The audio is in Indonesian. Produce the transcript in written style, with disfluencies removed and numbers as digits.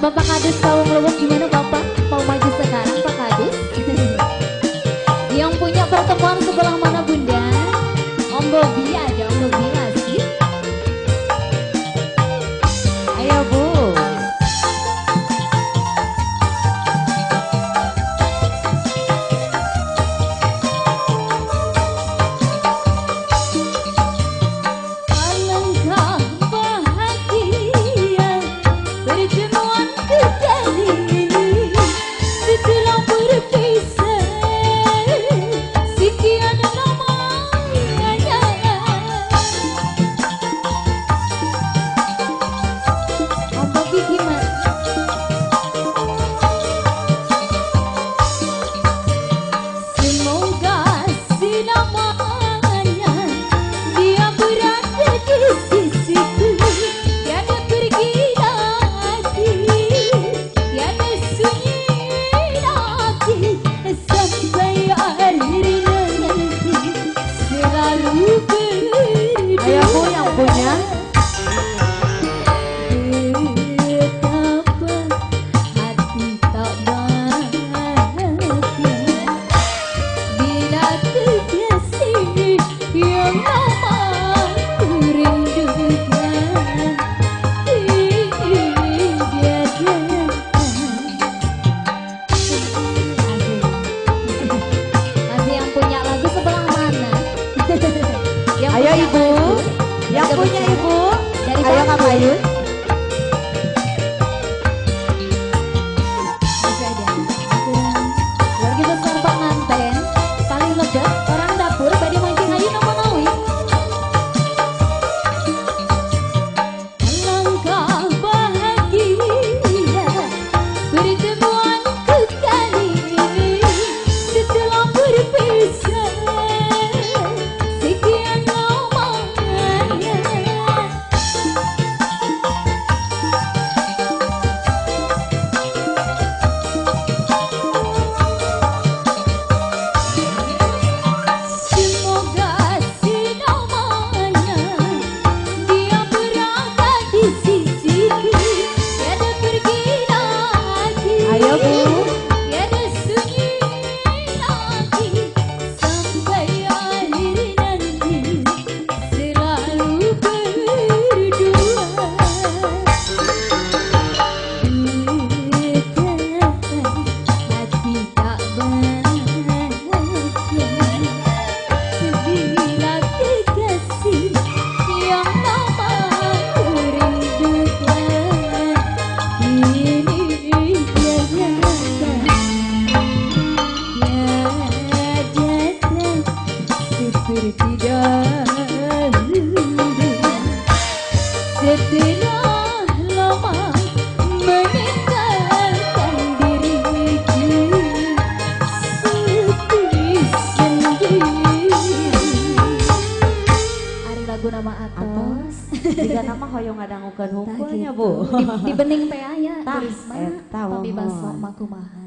Bapak Kadus Kawung Lubuk gimana Bapak? Mau maju sekarang Pak Kadus? Yang punya pertemuan sebelah mana Bunda? Om Bobi ada Om Bobi lagi. Ayo Bu. Ayo Bu yang punya. Ayo Ibu, yang punya Ibu, ayo Kak Mayun. Keluarga besar pengantin, paling lega orang dapur, pada mancing ayu nama nawi. Alangkah bahagia pertemuanku kali ini setelah berpisah. Ayo Bu. Tiada sunyi lagi sampai akhir nanti selalu berdua. Hati tak bahagia bila kekasih yang lama rindukan ini. Seperti dahulu setelah lama meninggalkan diriku sepi sendiri. Ada lagu nama Atos. Jika nama hoyong ada ngukan hukulnya Bu. Di bening teh aya. Tah, Tapi baso makumaha.